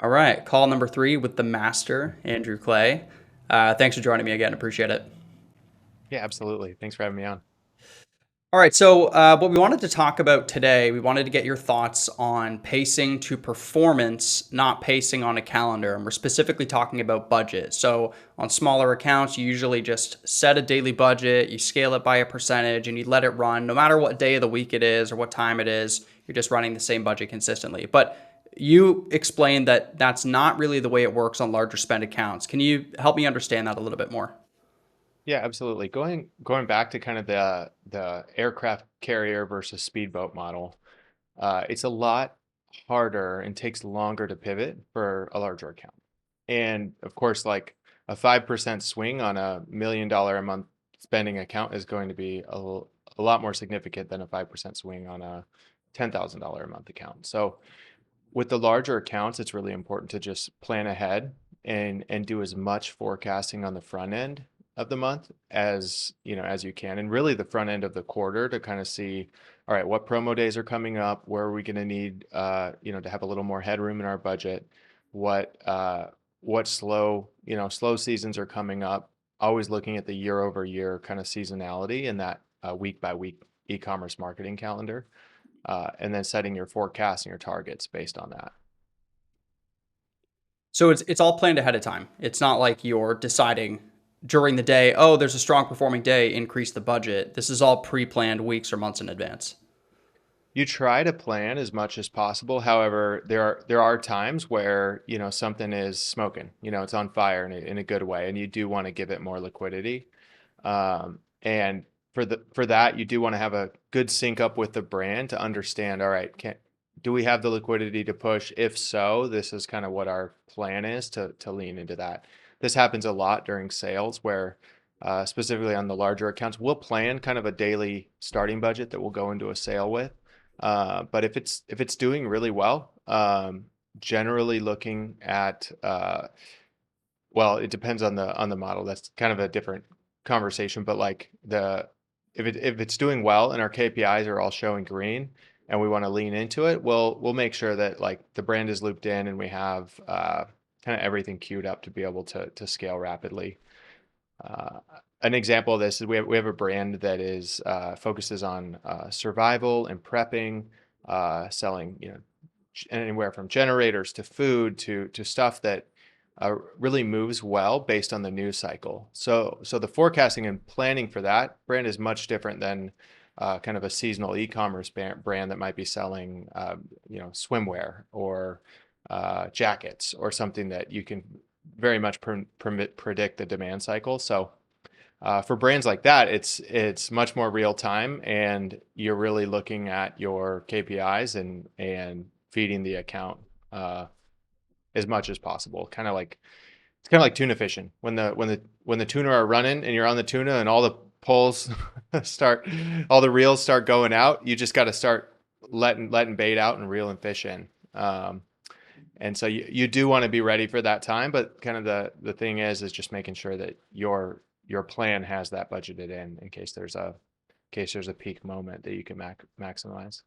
All right, call number three with the master, Andrew Clay. Thanks for joining me again. Appreciate it. Yeah, absolutely. Thanks for having me on. All right, so what we wanted to talk about today, we wanted to get your thoughts on pacing to performance, not pacing on a calendar. And we're specifically talking about budget. So on smaller accounts, you usually just set a daily budget, you scale it by a percentage, and you let it run no matter what day of the week it is or what time it is. You're just running the same budget consistently. But you explained that that's not really the way it works on larger spend accounts. Can you help me understand that a little bit more? Yeah, absolutely. Going back to kind of the aircraft carrier versus speedboat model, it's a lot harder and takes longer to pivot for a larger account. And of course, like a 5% swing on $1 million a month spending account is going to be a lot more significant than a 5% swing on a $10,000 a month account. So with the larger accounts, it's really important to just plan ahead and do as much forecasting on the front end of the month as as you can, and really the front end of the quarter to kind of see, all right, what promo days are coming up, where are we going to need to have a little more headroom in our budget, what slow seasons are coming up. Always looking at the year over year kind of seasonality in that week by week e-commerce marketing calendar, and then setting your forecasts and your targets based on that. So it's all planned ahead of time. It's not like you're deciding during the day, oh, there's a strong performing day, increase the budget. This is all pre-planned weeks or months in advance. You try to plan as much as possible. However, there are times where, something is smoking, it's on fire in a good way, and you do want to give it more liquidity. And for that, you do want to have a good sync up with the brand to understand, all right, do we have the liquidity to push? If so, this is kind of what our plan is to lean into that. This happens a lot during sales where, specifically on the larger accounts, we'll plan kind of a daily starting budget that we'll go into a sale with. But if it's doing really well, generally looking at, well, it depends on the model. That's kind of a different conversation. But like if it's doing well and our KPIs are all showing green and we want to lean into it, we'll make sure that like the brand is looped in and we have kind of everything queued up to be able to scale rapidly. Uh, an example of this is we have a brand that is focuses on survival and prepping, selling anywhere from generators to food to stuff that really moves well based on the news cycle. So the forecasting and planning for that brand is much different than kind of a seasonal e-commerce brand that might be selling swimwear or jackets or something that you can very much predict the demand cycle. So for brands like that, it's much more real time, and you're really looking at your KPIs and feeding the account as much as possible. It's kind of like tuna fishing. When the tuna are running and you're on the tuna and all the poles all the reels start going out, you just got to start letting bait out and reeling fish in. And so you do want to be ready for that time, but kind of the thing is just making sure that your plan has that budgeted in case there's a peak moment that you can maximize.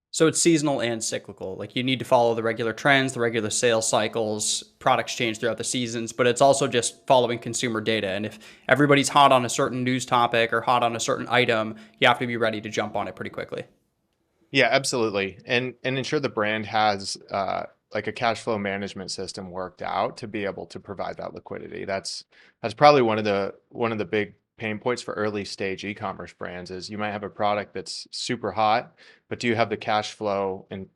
So it's seasonal and cyclical. Like you need to follow the regular trends, the regular sales cycles, products change throughout the seasons, but it's also just following consumer data. And if everybody's hot on a certain news topic or hot on a certain item, you have to be ready to jump on it pretty quickly. Yeah, absolutely. And ensure the brand has like a cash flow management system worked out to be able to provide that liquidity. That's probably one of the big pain points for early stage e-commerce brands is you might have a product that's super hot, but do you have the cash flow and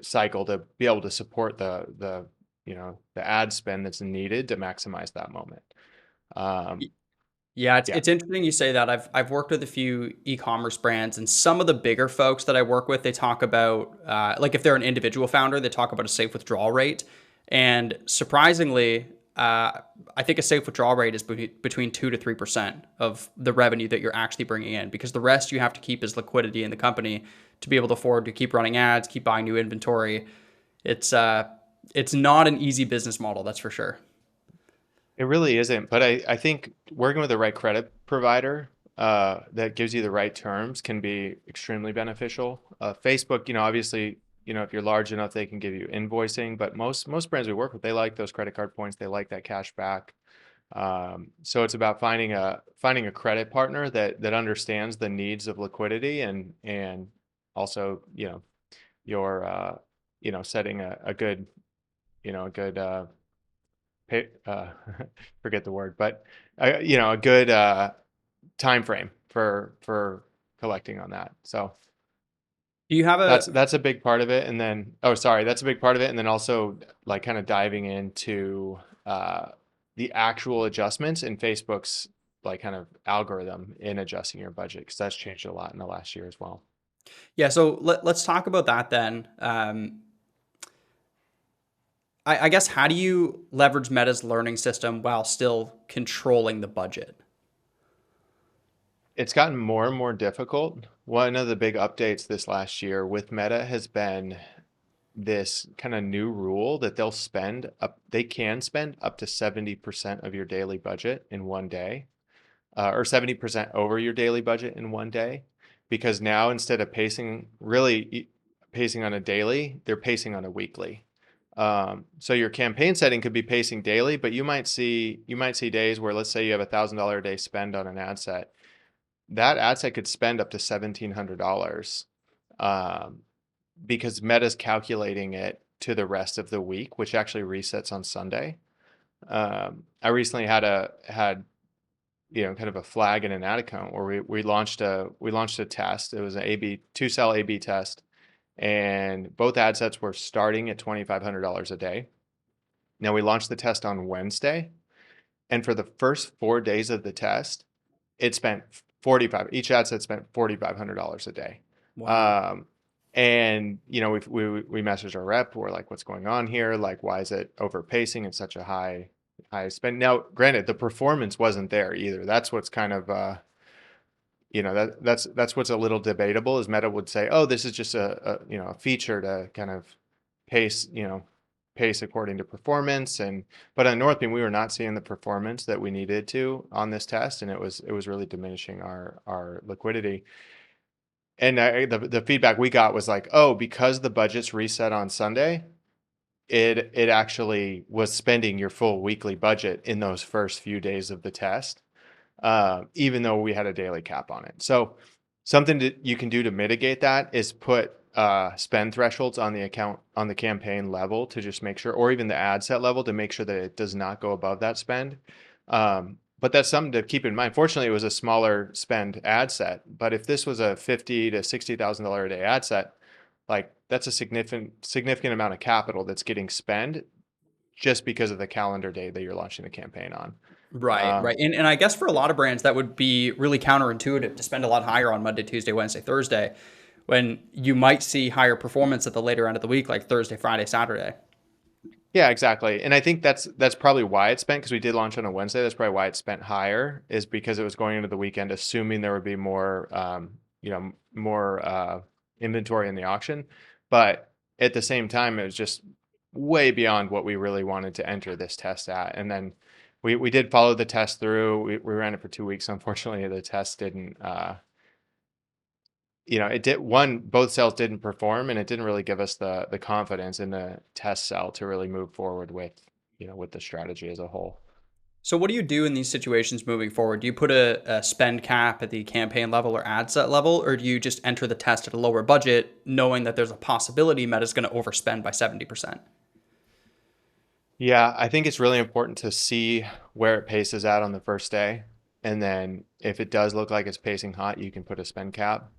cycle to be able to support the ad spend that's needed to maximize that moment? Um, Yeah, it's yeah. it's interesting you say that. I've worked with a few e-commerce brands, and some of the bigger folks that I work with, they talk about like if they're an individual founder, they talk about a safe withdrawal rate. And surprisingly, I think a safe withdrawal rate is between 2 to 3% of the revenue that you're actually bringing in, because the rest you have to keep as liquidity in the company to be able to afford to keep running ads, keep buying new inventory. It's not an easy business model, that's for sure. It really isn't, but I think working with the right credit provider that gives you the right terms can be extremely beneficial. Facebook, obviously if you're large enough, they can give you invoicing. But most brands we work with, they like those credit card points. They like that cash back. So it's about finding a credit partner that understands the needs of liquidity and also, you're setting a good, a good pay, forget the word, but a good time frame for collecting on that. So Do you have a that's a big part of it. And then, oh, sorry, that's a big part of it. And then also like kind of diving into uh, the actual adjustments in Facebook's like kind of algorithm in adjusting your budget, because that's changed a lot in the last year as well. Yeah, so let's talk about that then. I guess how do you leverage Meta's learning system while still controlling the budget? It's gotten more and more difficult. One of the big updates this last year with Meta has been this kind of new rule that they can spend up to 70% of your daily budget in one day, or 70% over your daily budget in one day. Because now instead of pacing on a daily, they're pacing on a weekly. So your campaign setting could be pacing daily, but you might see days where, let's say you have $1,000 a day spend on an ad set. That ad set could spend up to $1,700, um, because Meta's calculating it to the rest of the week, which actually resets on Sunday. I recently had kind of a flag in an ad account where we launched a test. It was an A/B 2-cell A/B test, and both ad sets were starting at $2,500 a day. Now we launched the test on Wednesday, and for the first 4 days of the test, it spent 45. Each ad set spent $4,500 a day. Wow. Um, and we messaged our rep. We're like, what's going on here? Like, why is it overpacing at such a high spend? Now, granted, the performance wasn't there either. That's what's kind of that's what's a little debatable. Is Meta would say, oh, this is just a feature to kind of pace pace according to performance. But on Northbeam, we were not seeing the performance that we needed to on this test, and it was really diminishing our liquidity. And the feedback we got was like, oh, because the budget's reset on Sunday, it actually was spending your full weekly budget in those first few days of the test, even though we had a daily cap on it. So something that you can do to mitigate that is put spend thresholds on the account, on the campaign level, to just make sure, or even the ad set level, to make sure that it does not go above that spend. But that's something to keep in mind. Fortunately, it was a smaller spend ad set, but if this was a $50,000 to $60,000 a day ad set, like that's a significant amount of capital that's getting spent just because of the calendar day that you're launching the campaign on. Right, right. Um, And I guess for a lot of brands, that would be really counterintuitive to spend a lot higher on Monday, Tuesday, Wednesday, Thursday, when you might see higher performance at the later end of the week, like Thursday, Friday, Saturday. yeah, exactly. And I think that's probably why it spent, because we did launch on a Wednesday. That's probably why it spent higher, is because it was going into the weekend, assuming there would be more inventory in the auction. But at the same time, it was just way beyond what we really wanted to enter this test at. And then we did follow the test through. We ran it for 2 weeks. Unfortunately, the test didn't, it did both cells didn't perform, and it didn't really give us the confidence in the test cell to really move forward with the strategy as a whole. So, what do you do in these situations moving forward? Do you put a spend cap at the campaign level or ad set level, or do you just enter the test at a lower budget, knowing that there's a possibility Meta's going to overspend by 70%? Yeah, I think it's really important to see where it paces at on the first day. And then if it does look like it's pacing hot, you can put a spend cap.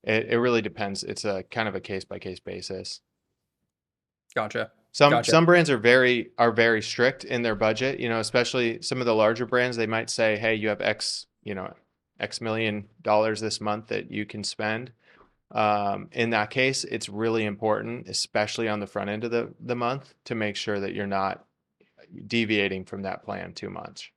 It really depends. It's a kind of a case by case basis. Gotcha. Some Gotcha. some brands are very strict in their budget, especially some of the larger brands. They might say, hey, you have X million dollars this month that you can spend. In that case, it's really important, especially on the front end of the month, to make sure that you're not deviating from that plan too much.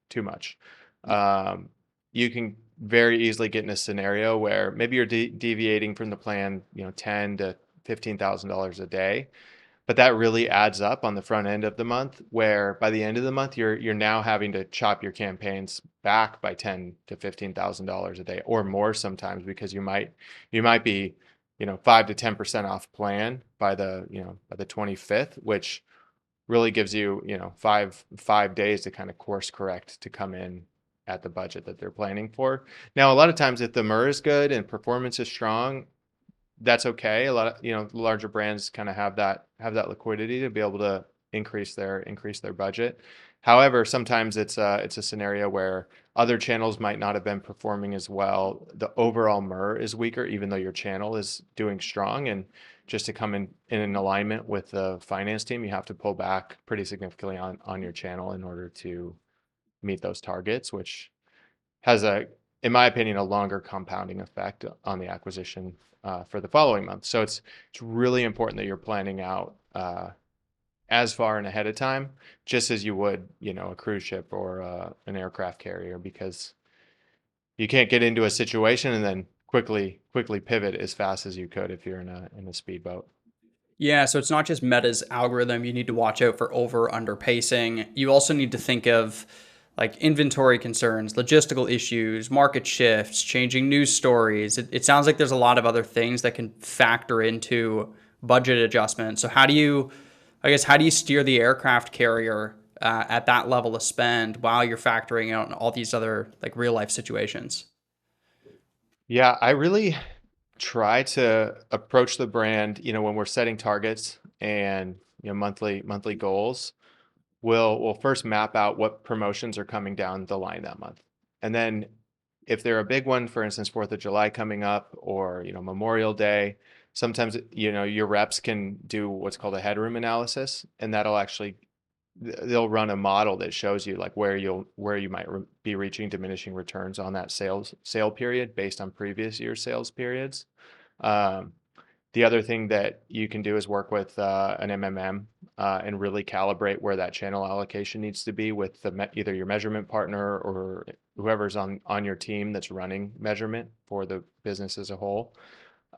Um, you can very easily get in a scenario where maybe you're deviating from the plan, ten to $15,000 a day, but that really adds up on the front end of the month, where by the end of the month you're now having to chop your campaigns back by ten to $15,000 a day or more sometimes, because you might be 5 to 10% off plan by the 25th, which really gives you, five days to kind of course correct to come in at the budget that they're planning for. Now, a lot of times if the MRR is good and performance is strong, that's okay. A lot of, larger brands kind of have that liquidity to be able to increase their budget. However, sometimes it's a scenario where other channels might not have been performing as well. The overall MRR is weaker, even though your channel is doing strong. And just to come in an alignment with the finance team, you have to pull back pretty significantly on your channel in order to meet those targets, which has in my opinion, a longer compounding effect on the acquisition for the following month. So it's really important that you're planning out as far and ahead of time, just as you would, a cruise ship or an aircraft carrier, because you can't get into a situation and then quickly pivot as fast as you could if you're in a speedboat. Yeah, so it's not just Meta's algorithm. You need to watch out for over under pacing. You also need to think of like inventory concerns, logistical issues, market shifts, changing news stories. It sounds like there's a lot of other things that can factor into budget adjustment. So how do you steer the aircraft carrier at that level of spend while you're factoring out all these other like real life situations? Yeah, I really try to approach the brand, when we're setting targets and monthly goals. We'll first map out what promotions are coming down the line that month. And then if they're a big one, for instance, 4th of July coming up, or, Memorial Day, sometimes, your reps can do what's called a headroom analysis, and that'll actually, they'll run a model that shows you like where you might be reaching diminishing returns on that sale period based on previous year's sales periods. Um, the other thing that you can do is work with an MMM and really calibrate where that channel allocation needs to be with either your measurement partner or whoever's on your team that's running measurement for the business as a whole.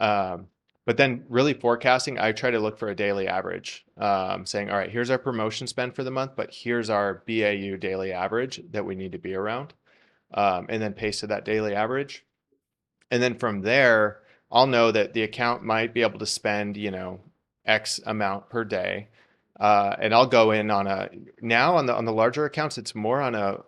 Um, but then really forecasting, I try to look for a daily average, saying, all right, here's our promotion spend for the month, but here's our BAU daily average that we need to be around, and then pace to that daily average. And then from there, I'll know that the account might be able to spend, X amount per day. And I'll go in now on the larger accounts, it's more on a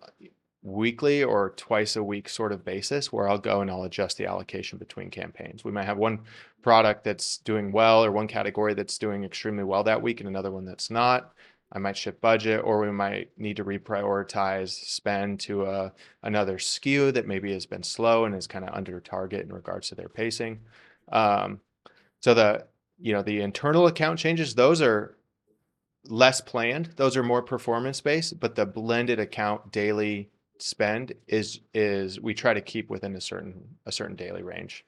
weekly or twice a week sort of basis where I'll go and I'll adjust the allocation between campaigns. We might have one product that's doing well or one category that's doing extremely well that week and another one that's not. I might shift budget, or we might need to reprioritize spend to another SKU that maybe has been slow and is kind of under target in regards to their pacing. Um, so the internal account changes, those are less planned. Those are more performance based, but the blended account daily spend is we try to keep within a certain daily range.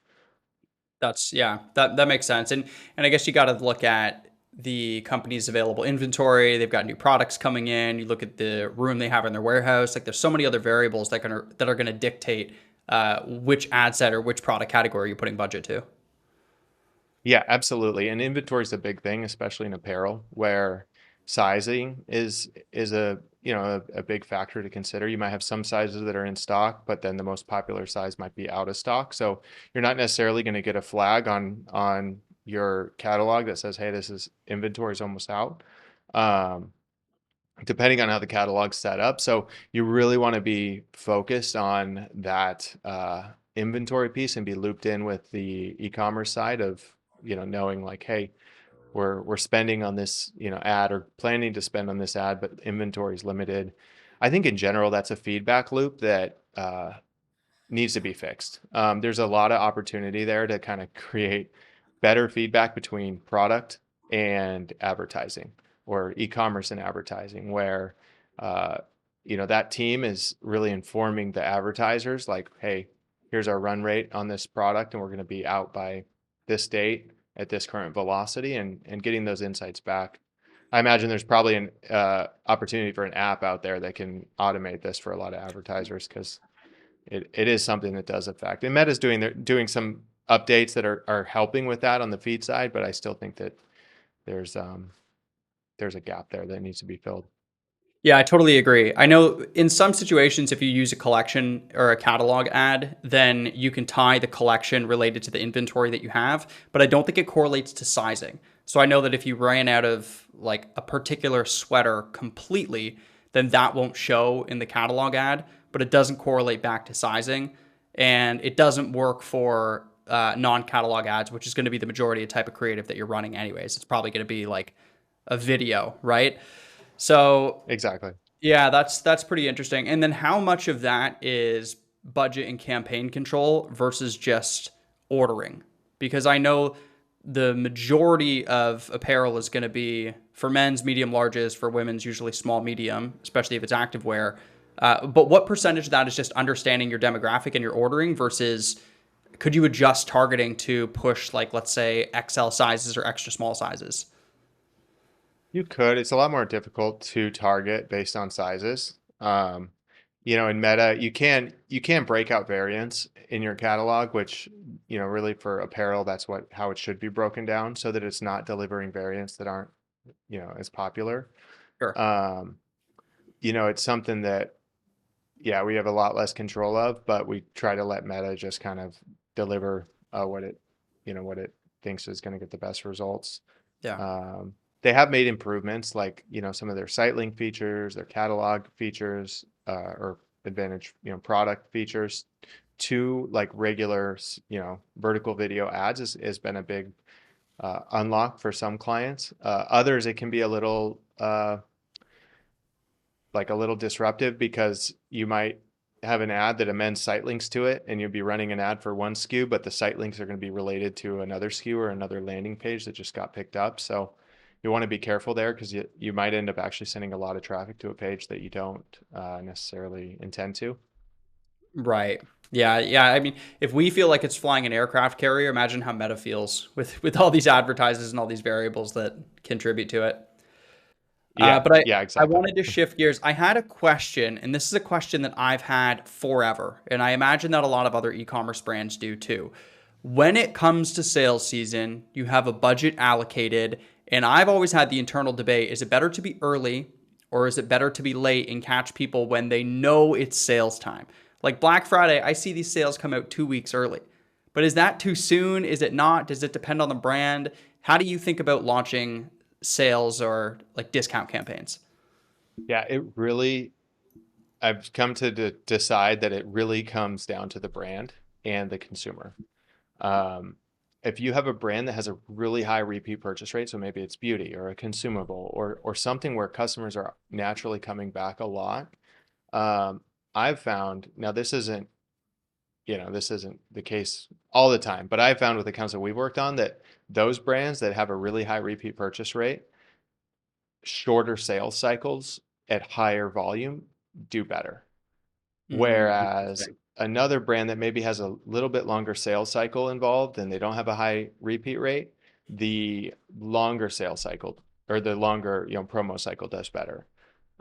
That makes sense. And I guess you got to look at the company's available inventory. They've got new products coming in. You look at the room they have in their warehouse. Like there's so many other variables that are going to dictate which ad set or which product category you're putting budget to. Yeah, absolutely. And inventory is a big thing, especially in apparel, where sizing is a big factor to consider. You might have some sizes that are in stock, but then the most popular size might be out of stock. So you're not necessarily going to get a flag on your catalog that says, "Hey, this is inventory is almost out." Um, Depending on how the catalog's set up. So you really want to be focused on that inventory piece and be looped in with the e-commerce side of, knowing like, hey, we're spending on this, ad or planning to spend on this ad, but inventory is limited. I think in general, that's a feedback loop that needs to be fixed. There's a lot of opportunity there to kind of create better feedback between product and advertising, or e-commerce and advertising, where uh, that team is really informing the advertisers like, hey, here's our run rate on this product and we're going to be out by this date at this current velocity, and getting those insights back. I imagine there's probably an opportunity for an app out there that can automate this for a lot of advertisers, because it is something that does affect. And Meta's doing some updates that are helping with that on the feed side, but I still think that there's a gap there that needs to be filled. Yeah, I totally agree. I know in some situations, if you use a collection or a catalog ad, then you can tie the collection related to the inventory that you have, but I don't think it correlates to sizing. So I know that if you ran out of like a particular sweater completely, then that won't show in the catalog ad, but it doesn't correlate back to sizing. And it doesn't work for non-catalog ads, which is going to be the majority of type of creative that you're running anyways. It's probably going to be like a video, right? So Exactly. yeah, that's pretty interesting. And then how much of that is budget and campaign control versus just ordering? Because I know the majority of apparel is going to be for men's medium larges, for women's usually small medium, especially if it's activewear. But what percentage of that is just understanding your demographic and your ordering versus could you adjust targeting to push like let's say XL sizes or extra small sizes? You could. It's a lot more difficult to target based on sizes. In Meta, you can break out variants in your catalog, which, really for apparel, that's how it should be broken down so that it's not delivering variants that aren't, as popular. Sure. Um, it's something that, yeah, we have a lot less control of, but we try to let Meta just kind of deliver what it thinks is going to get the best results. Yeah. Um, they have made improvements like, some of their site link features, their catalog features, or advantage, product features to like regular, vertical video ads has been a big unlock for some clients. Others, it can be a little disruptive because you might have an ad that amends site links to it and you'll be running an ad for one SKU, but the site links are going to be related to another SKU or another landing page that just got picked up. So you want to be careful there because you might end up actually sending a lot of traffic to a page that you don't necessarily intend to. Right. Yeah, yeah. I mean, if we feel like it's flying an aircraft carrier, imagine how Meta feels with all these advertisers and all these variables that contribute to it. Yeah, But yeah, I exactly. wanted to shift gears. I had a question, and this is a question that I've had forever, and I imagine that a lot of other e-commerce brands do too. When it comes to sales season, you have a budget allocated, and I've always had the internal debate, is it better to be early or is it better to be late and catch people when they know it's sales time? Like Black Friday, I see these sales come out 2 weeks early. But is that too soon? Is it not? Does it depend on the brand? How do you think about launching sales or like discount campaigns? Yeah, I've come to decide that it really comes down to the brand and the consumer. Um, if you have a brand that has a really high repeat purchase rate, so maybe it's beauty or a consumable or something where customers are naturally coming back a lot, um, I've found now this isn't the case all the time, but I've found with accounts that we've worked on that those brands that have a really high repeat purchase rate, shorter sales cycles at higher volume do better. Whereas Interesting. another brand that maybe has a little bit longer sales cycle involved and they don't have a high repeat rate, the longer sales cycle or the longer, promo cycle does better.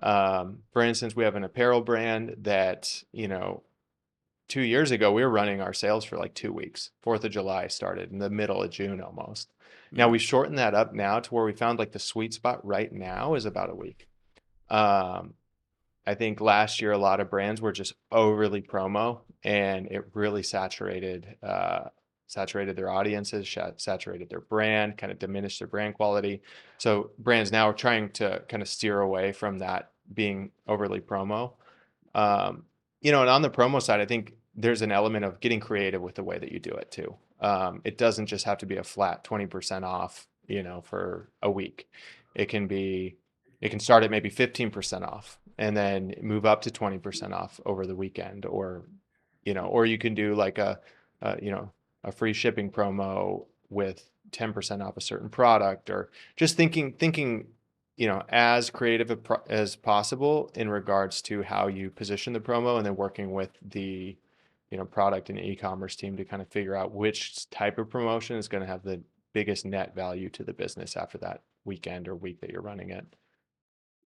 For instance, we have an apparel brand that, 2 years ago, we were running our sales for like 2 weeks. 4th of July started in the middle of June almost. Now Yeah. we shortened that up now to where we found like the sweet spot right now is about a week. Um, I think last year a lot of brands were just overly promo, and it really saturated their audiences, saturated their brand, kind of diminished their brand quality. So brands now are trying to kind of steer away from that being overly promo. Um, and on the promo side, I think there's an element of getting creative with the way that you do it too. It doesn't just have to be a flat 20% off, for a week. It can be, it can start at maybe 15% off and then move up to 20% off over the weekend, or you can do like a, a free shipping promo with 10% off a certain product, or just thinking as creative as possible in regards to how you position the promo, and then working with the, product and e-commerce team to kind of figure out which type of promotion is going to have the biggest net value to the business after that weekend or week that you're running it.